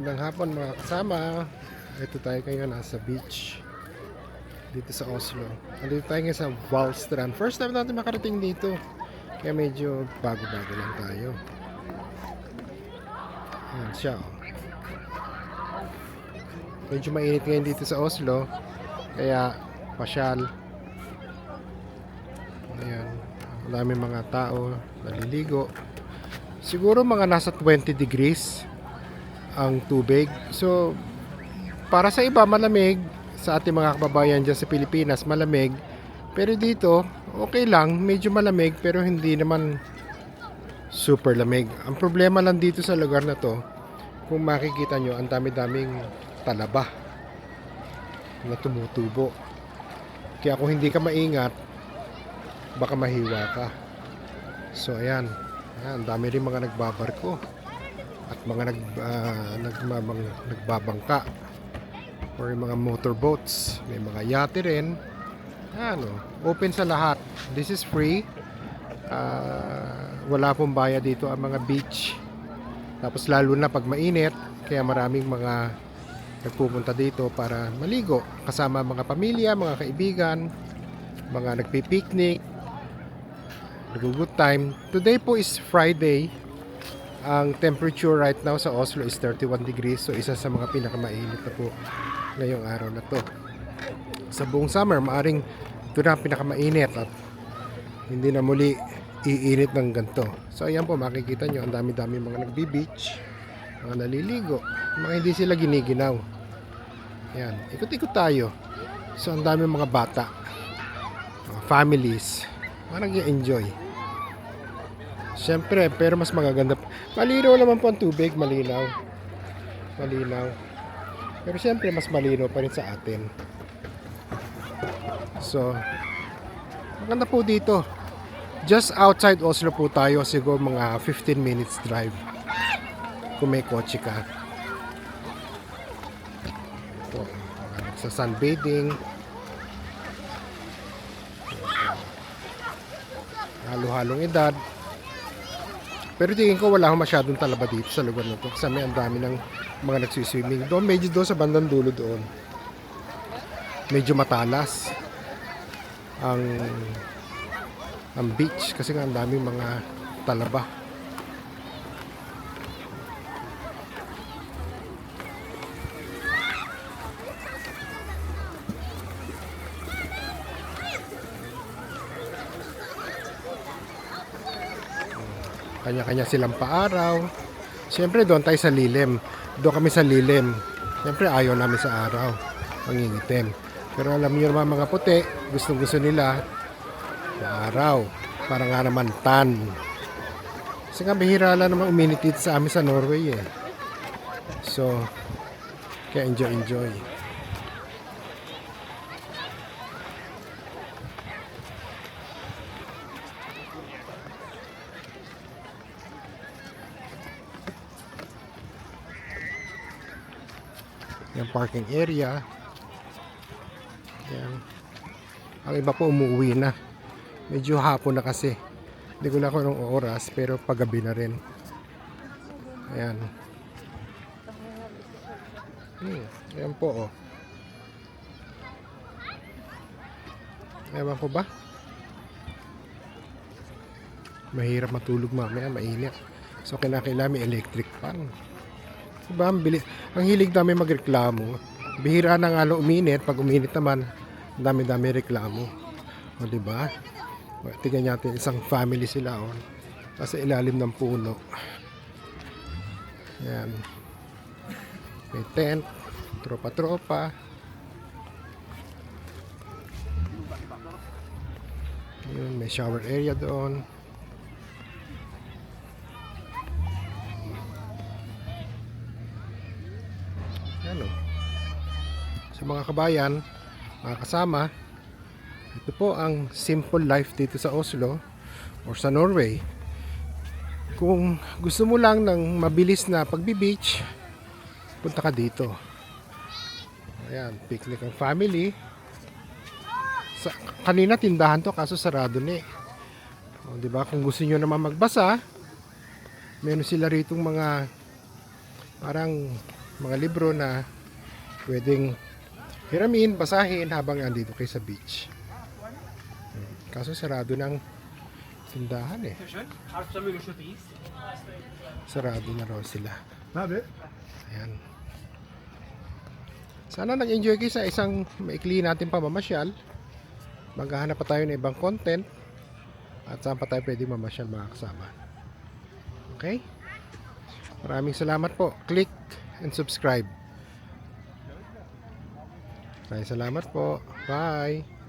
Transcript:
Magandang hapon mga kasama. Ito tayo ngayon nasa beach dito sa Oslo. Andito tayo ngayon sa Wallstrand. First time natin makarating dito. Kaya medyo bago-bago lang tayo. Ayan siya. Medyo mainit ngayon dito sa Oslo. Kaya pasyal. Ayan. Marami mga tao naliligo. Siguro mga nasa 20 degrees ang tubig. So, para sa iba malamig, sa ating mga kababayan dyan sa Pilipinas malamig, pero dito okay lang, medyo malamig pero hindi naman super lamig. Ang problema lang dito sa lugar na to, kung makikita nyo, ang dami-daming talaba na tumutubo. Kaya kung hindi ka maingat, baka mahiwa ka. So ayan, ang dami rin mga nagbabarko at mga nagbabangka or mga motorboats, may mga yate rin. Open sa lahat. This is free. Wala pong bayad dito ang mga beach. Tapos lalo na pag mainit, kaya maraming mga nagpupunta dito para maligo kasama mga pamilya, mga kaibigan, mga nagpi-picnic, nag-good time. Today po is Friday. Ang temperature right now sa Oslo is 31 degrees. So isa sa mga pinakamainit na po ngayong araw na to. Sa buong summer, maaring ito na ang pinakamainit at hindi na muli iinit ng ganito. So ayan po, makikita nyo, ang dami-dami mga nagbi-beach, mga naliligo, mga hindi sila giniginaw. Ayan, ikot-ikot tayo. So ang dami mga bata, mga families, mga nag-enjoy. Siyempre, pero mas magaganda. Malinaw naman po ang tubig, malinaw. Malinaw. Pero siyempre, mas malinaw pa rin sa atin. So, maganda po dito. Just outside Oslo po tayo, siguro mga 15 minutes drive. Kung may kotse ka. Ito, sa sunbathing. Halo-halong edad. Pero tingin ko wala akong masyadong talaba dito sa lugar na to. Kasi may ang dami ng mga nagsiswimming. Doon, medyo doon sa bandang dulo doon. Medyo matalas ang beach. Kasi nga ang daming mga talaba. Kanya-kanya silang paaraw. Siyempre doon tayo sa lilim. Doon kami sa lilim. Siyempre ayaw namin sa araw. Mangingitim. Pero alam niyo naman mga puti, gusto nila sa araw. Para nga naman tan. Kasi nga bihira lang naman uminit dito sa amin sa Norway eh. So, kaya enjoy. Yung parking area. Yan. Ang iba po umuwi na. Medyo hapon na kasi. Hindi ko na kung anong oras, pero paggabi na rin. Ayan. Ayan po oh. Ewan ko ba? Mahirap matulog mamaya, mainit. So kinakailangan may electric fan. Diba, ang hilig namin magreklamo. Bihira na nga lang uminit. Pag uminit naman, dami-dami reklamo. O diba? Tingnan natin, isang family sila on. Sa ilalim ng puno. Yan. May tent. Tropa-tropa. Yun, may shower area doon. Ano? Sa mga kabayan, mga kasama, ito po ang simple life dito sa Oslo or sa Norway. Kung gusto mo lang ng mabilis na pagbi-beach, punta ka dito. Ayan, picnic ang family. Kanina tindahan to kaso sarado na eh. O, diba? Kung gusto nyo naman magbasa, meron sila ritong mga parang mga libro na pwedeng hiramin, basahin habang andito kayo sa beach. Kaso sarado ng tindahan eh. Sarado na raw sila. Ayan. Sana nag-enjoy kayo sa isang maikli natin pamamasyal. Maghahanap pa tayo ng ibang content. At saan pa tayo pwede mamasyal mga kasama. Okay? Maraming salamat po. Click and subscribe. Maraming salamat po. Bye!